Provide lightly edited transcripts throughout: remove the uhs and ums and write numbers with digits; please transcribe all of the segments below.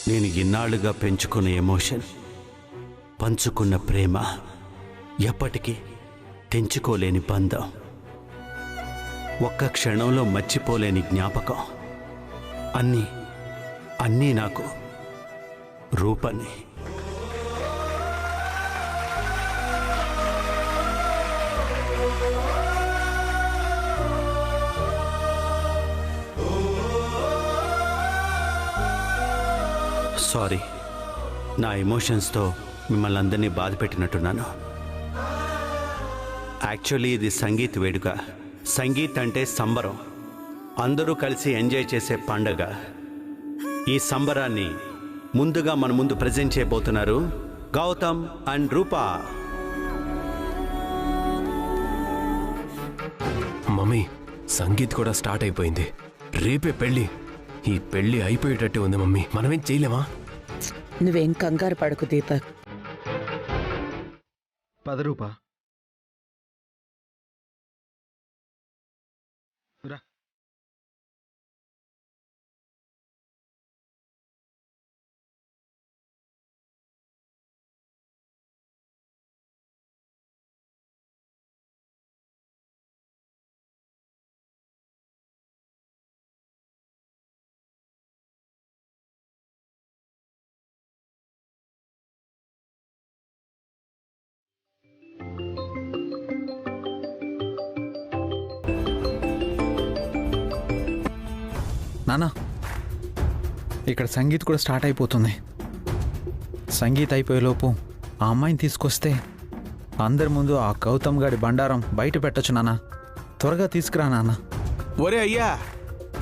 నేను ఇన్నాళ్ళుగా పెంచుకున్న ఎమోషన్, పంచుకున్న ప్రేమ, ఎప్పటికీ తెంచుకోలేని బంధం, ఒక్క క్షణంలో మర్చిపోలేని జ్ఞాపకం, అన్నీ నాకు రూపని. సారీ, నా ఎమోషన్స్తో మిమ్మల్ని అందరినీ బాధ పెట్టినట్టున్నాను. యాక్చువల్లీ ఇది సంగీత్ వేడుక. సంగీత్ అంటే సంబరం, అందరూ కలిసి ఎంజాయ్ చేసే పండగ. ఈ సంబరాన్ని ముందుగా మన ముందు ప్రజెంట్ చేయబోతున్నారు గౌతమ్ అండ్ రూపా. మమ్మీ, సంగీత్ కూడా స్టార్ట్ అయిపోయింది. రేపే పెళ్ళి. ఈ పెళ్ళి అయిపోయేటట్టే ఉంది మమ్మీ. మనమేం చేయలేమా? నువ్వేం కంగారు పడకు దీపక్. రూపా, నానా, ఇక్కడ సంగీత్ కూడా స్టార్ట్ అయిపోతుంది. సంగీత్ అయిపోయేలోపు ఆ అమ్మాయిని తీసుకొస్తే అందరి ముందు ఆ గౌతమ్ గాడి బండారం బయట పెట్టచ్చు నాన్న. త్వరగా తీసుకురా నాన్న. ఒరే అయ్యా,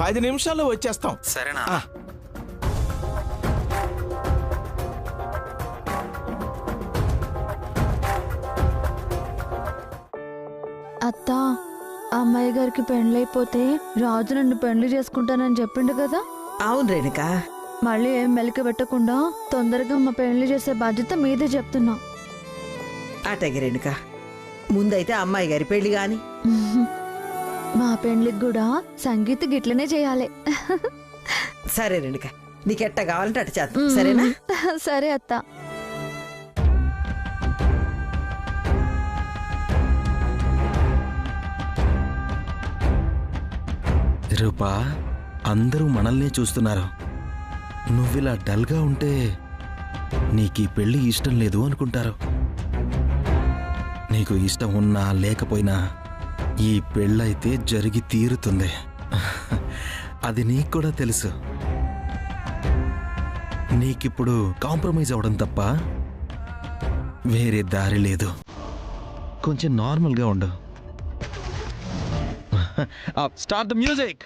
10 నిమిషాల్లో వచ్చేస్తాం. సరేనా? అత్తా, అమ్మాయి గారికి పెండ్లైపోతే రాజు నన్ను పెండ్లి చేసుకుంటానని చెప్పిండు కదా. అవును రేణుక, మళ్ళీ ఏం మెలిక పెట్టకుండా తొందరగా మా పెండ్లి చేసే బాధ్యత మీదే చెప్తున్నా. అటగి రేణుక, ముందైతే అమ్మాయి గారి పెళ్లి గాని. మా పెండ్లికి కూడా సంగీత్ గిట్లనే చేయాలి. సరే రేణుక, నీకెట్ట కావాలంటే అట్ట చేద్దాం. సరేనా? సరే అత్త. రూపా, అందరూ మనల్నే చూస్తున్నారు. నువ్విలా డల్గా ఉంటే నీకీ పెళ్ళి ఇష్టం లేదు అనుకుంటారు. నీకు ఇష్టం ఉన్నా లేకపోయినా ఈ పెళ్ళైతే జరిగి తీరుతుంది. అది నీకు కూడా తెలుసు. నీకిప్పుడు కాంప్రమైజ్ అవడం తప్ప వేరే దారి లేదు. కొంచెం నార్మల్గా ఉండు. Start the music.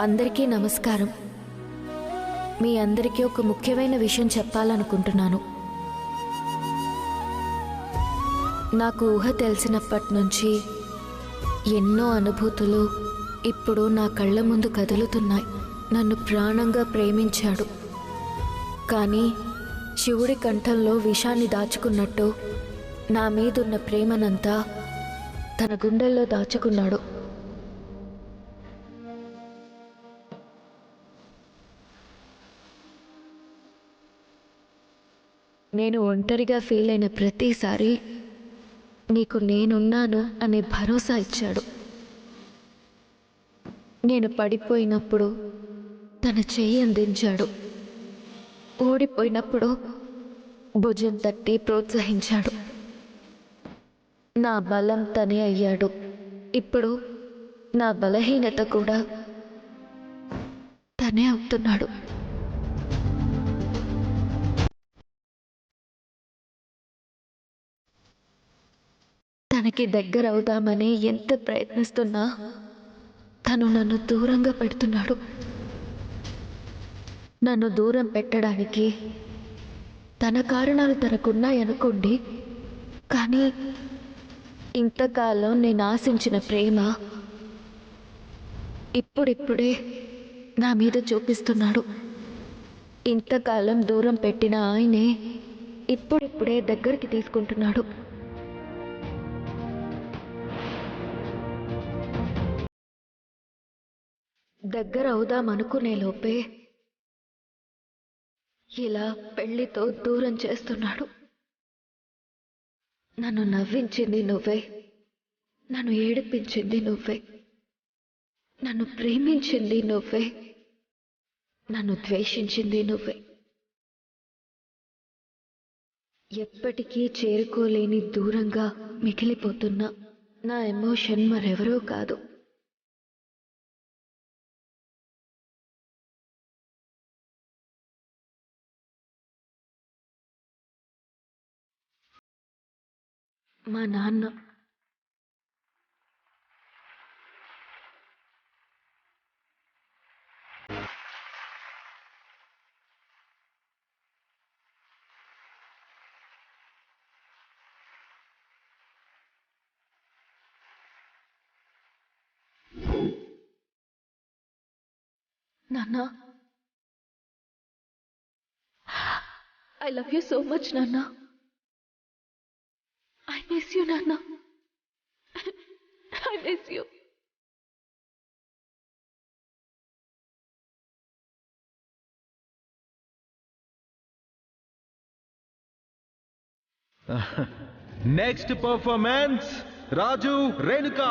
అందరికీ నమస్కారం. మీ అందరికీ ఒక ముఖ్యమైన విషయం చెప్పాలనుకుంటున్నాను. నాకు ఊహ తెలిసినప్పటి నుంచి ఎన్నో అనుభూతులు ఇప్పుడు నా కళ్ళ ముందు కదులుతున్నాయి. నన్ను ప్రాణంగా ప్రేమించాడు, కానీ శివుడి కంఠంలో విషాన్ని దాచుకున్నట్టు నా మీదున్న ప్రేమనంతా తన గుండెల్లో దాచుకున్నాడు. నేను ఒంటరిగా ఫీల్ అయిన ప్రతిసారి నీకు నేనున్నాను అనే భరోసా ఇచ్చాడు. నేను పడిపోయినప్పుడు తన చెయ్యి అందించాడు. ఓడిపోయినప్పుడు భుజం తట్టి ప్రోత్సహించాడు. నా బలం తనే అయ్యాడు. ఇప్పుడు నా బలహీనత కూడా తనే అవుతున్నాడు. తనకి దగ్గర అవుదామని ఎంత ప్రయత్నిస్తున్నా తను నన్ను దూరంగా పెడుతున్నాడు. నన్ను దూరం పెట్టడానికి తన కారణాలు తనకున్నాయనుకోండి, కానీ ఇంతకాలం నేను ఆశించిన ప్రేమ ఇప్పుడిప్పుడే నా మీద చూపిస్తున్నాడు. ఇంతకాలం దూరం పెట్టిన ఆయనే ఇప్పుడిప్పుడే దగ్గరికి తీసుకుంటున్నాడు. దగ్గర అవుదామనుకునే లోపే ఇలా పెళ్లితో దూరం చేస్తున్నాడు. నన్ను నవ్వించింది నువ్వే, నన్ను ఏడిపించింది నువ్వే, నన్ను ప్రేమించింది నువ్వే, నన్ను ద్వేషించింది నువ్వే. ఎప్పటికీ చేరుకోలేని దూరంగా మిగిలిపోతున్నా నా ఎమోషన్ మరెవరో కాదు, మా నాన్న. నాన్న, I love you so much, Nana. I miss you, Nana. I miss you. Next performance Raju Renuka.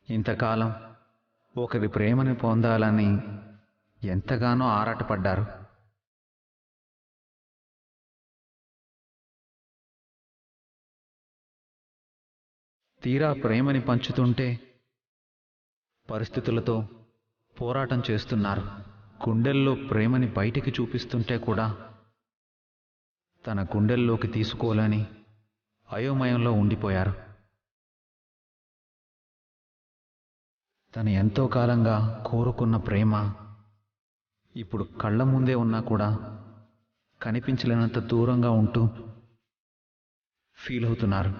ఇంతకాలం ఒకరి ప్రేమని పొందాలని ఎంతగానో ఆరాటపడ్డారు. తీరా ప్రేమని పంచుతుంటే పరిస్థితులతో పోరాటం చేస్తున్నారు. గుండెల్లో ప్రేమని బయటికి చూపిస్తుంటే కూడా తన గుండెల్లోకి తీసుకోవాలని అయోమయంలో ఉండిపోయారు. తను ఎంతో కాలంగా కోరుకున్న ప్రేమ ఇప్పుడు కళ్ళ ముందే ఉన్నా కూడా కనిపించలేనంత దూరంగా ఉంటూ ఫీల్ అవుతున్నారు.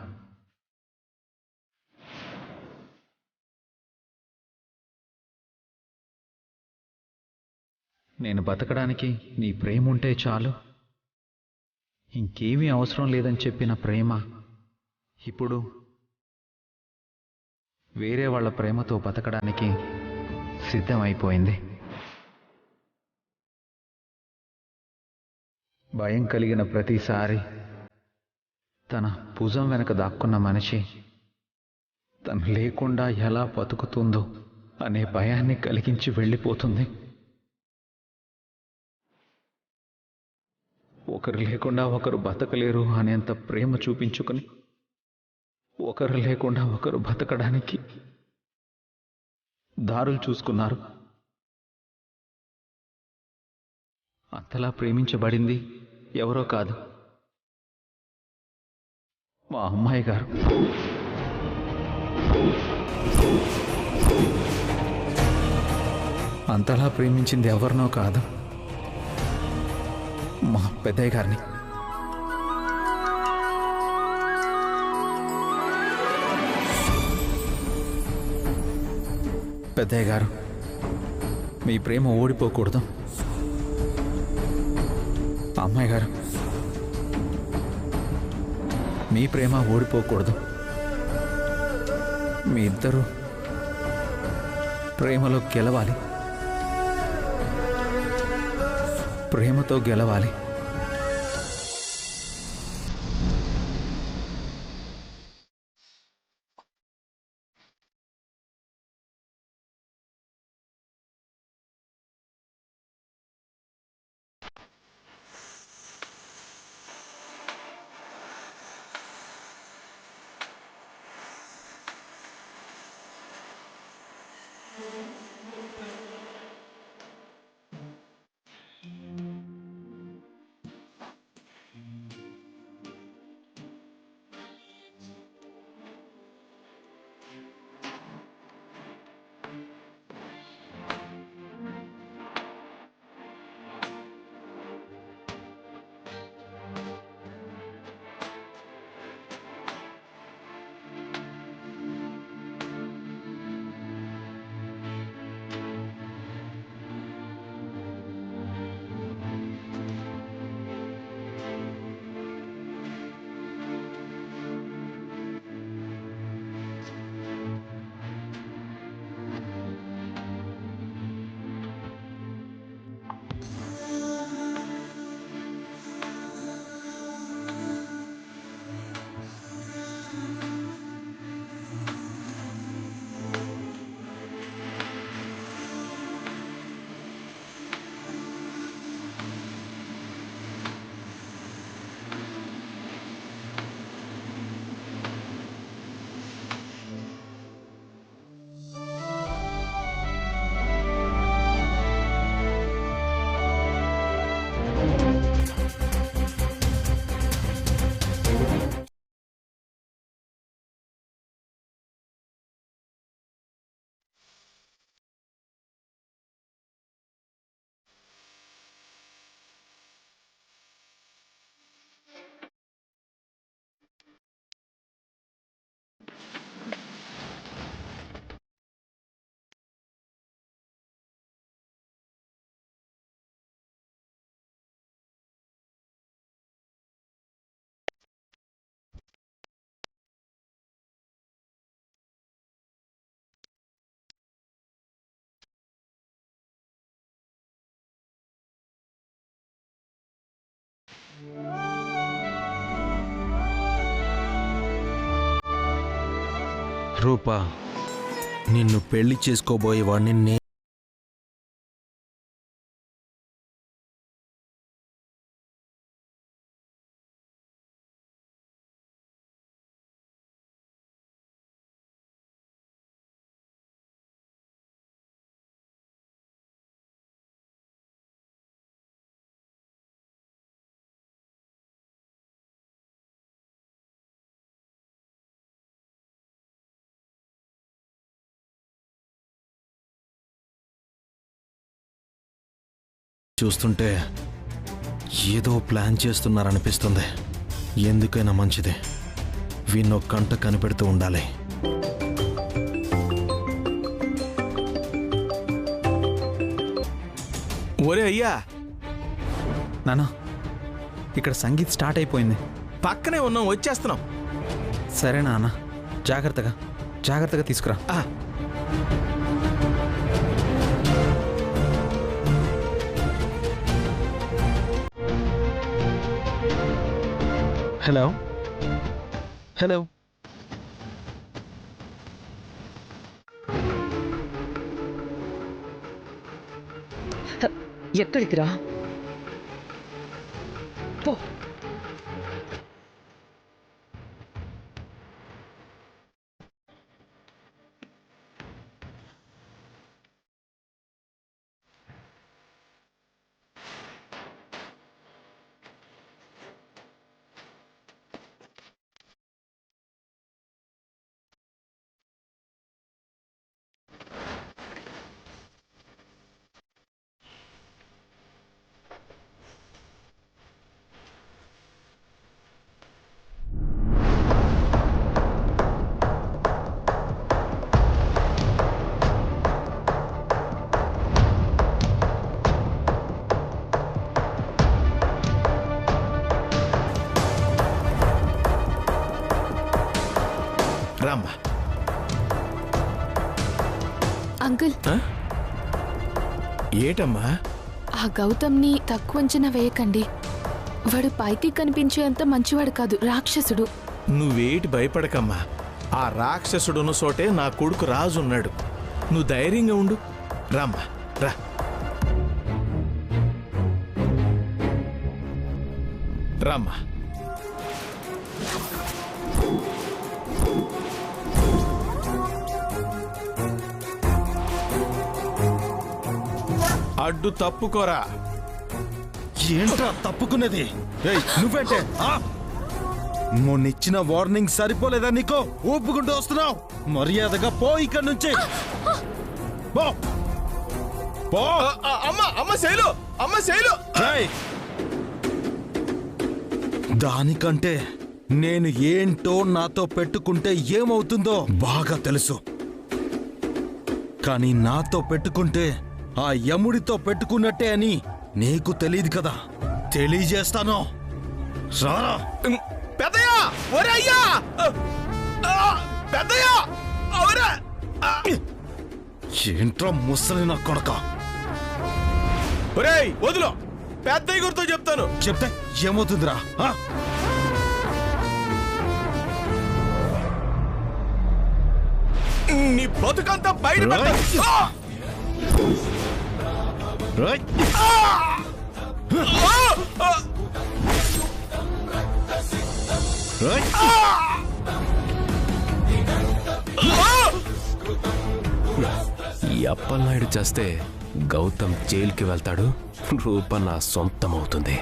నేను బతకడానికి నీ ప్రేమ ఉంటే చాలు, ఇంకేమీ అవసరం లేదని చెప్పిన ప్రేమ ఇప్పుడు వేరే వాళ్ళ ప్రేమతో బతకడానికి సిద్ధమైపోయింది. భయం కలిగిన ప్రతిసారి తన భుజం వెనక దాక్కున్న మనిషి తను లేకుండా ఎలా బతుకుతుందో అనే భయాన్ని కలిగించి వెళ్ళిపోతుంది. ఒకరు లేకుండా ఒకరు బతకలేరు అనేంత ప్రేమ చూపించుకొని ఒకరు లేకుండా ఒకరు బతకడానికి దారులు చూసుకున్నారు. అంతలా ప్రేమించబడింది ఎవరో కాదు, మా అమ్మాయి గారు. అంతలా ప్రేమించింది ఎవరినో కాదు, మా పెద్దయ్య గారిని. పెద్దయ్య గారు, మీ ప్రేమ ఓడిపోకూడదు. అమ్మాయి గారు, మీ ప్రేమ ఓడిపోకూడదు. మీ ఇద్దరు ప్రేమలో గెలవాలి, ప్రేమతో గెలవాలి. రూపా, నిన్ను పెళ్లి చేసుకోబోయేవాడిని చూస్తుంటే ఏదో ప్లాన్ చేస్తున్నారనిపిస్తుంది. ఎందుకైనా మంచిది, వీణ్ణో కంట కనిపెడుతూ ఉండాలి. ఒరే అయ్యా, నానా ఇక్కడ సంగీత్ స్టార్ట్ అయిపోయింది. పక్కనే ఉన్నాం, వచ్చేస్తున్నాం. సరే నాన్న, జాగ్రత్తగా జాగ్రత్తగా తీసుకురా. ఆ, హలో హలో, ఎక్కడికి రా? పో. రామ్మా. అంకుల్, ఏటమ్మా? ఆ గౌతమ్ని తక్కువ అంచనా వేయకండి. వాడు పైకి కనిపించేంత మంచివాడు కాదు, రాక్షసుడు. నువ్వేటి భయపడకమ్మా. ఆ రాక్షసుడున్న చోటే నా కొడుకు రాజున్నాడు. నువ్వు ధైర్యంగా ఉండు. రామ్మా, రా. రామ్మా. అడ్డు తప్పుకోరా. ఏంట్రా తప్పుకునేది? నువ్వేంటే మొన్నిచ్చిన వార్నింగ్ సరిపోలేదా నీకు? ఊపుకుంటూ వస్తున్నావు. మర్యాదగా పో ఇక్కడి నుంచి. పో పో. అమ్మ శైలు, అమ్మ శైలు. దానికంటే నేను ఏంటో నాతో పెట్టుకుంటే ఏమవుతుందో బాగా తెలుసు. కానీ నాతో పెట్టుకుంటే ఆ యముడితో పెట్టుకున్నట్టే అని నీకు తెలియదు కదా. తెలియజేస్తాను, రారా. పెద్దయ్యా, ఒరే అయ్యా, పెద్దయ్యా, ఒరే. ఏంట్రా ముసలి నా కొడక. ఒరేయ్ వదులు, పెద్దయ్య గురితో చెప్తాను. చెప్తే ఏమవుతుందిరా? నీ బతుకంతా బయట ఈ అప్పలనాయుడు చేస్తే గౌతమ్ జైలుకి వెళ్తాడు, రూప నా సొంతం అవుతుంది.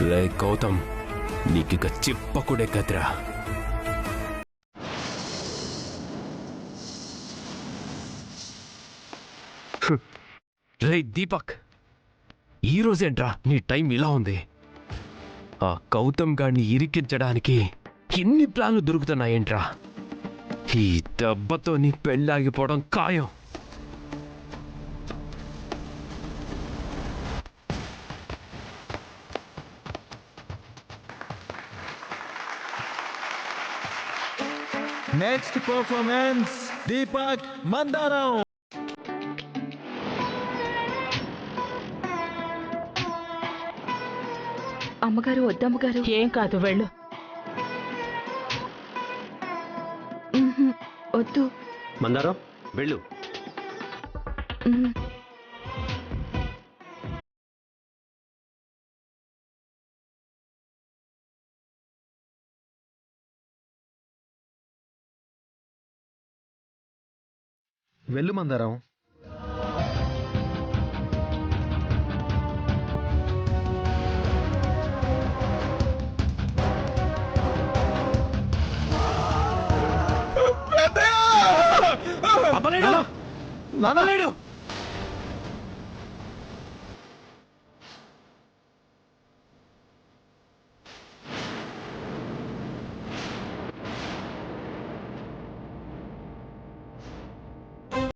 రే గౌతమ్, నీకిక చిప్పకుడే కదిరా. రే దీపక్, ఈరోజేంట్రా నీ టైం ఇలా ఉంది? ఆ గౌతమ్ గాడిని ఇరికించడానికి ఎన్ని ప్లాన్లు దొరుకుతున్నాయేంట్రా? ఈ దెబ్బతో నీ పెళ్ళాగిపోవడం ఖాయం. నెక్స్ట్ పర్ఫార్మెన్స్ దీపక్ మందారం. అమ్మగారు వద్దమ్మగారు. ఏం కాదు వెళ్ళు. వద్దు. మందారం వెళ్ళు. వెళ్ళు మందారం. నాన్న లేడు.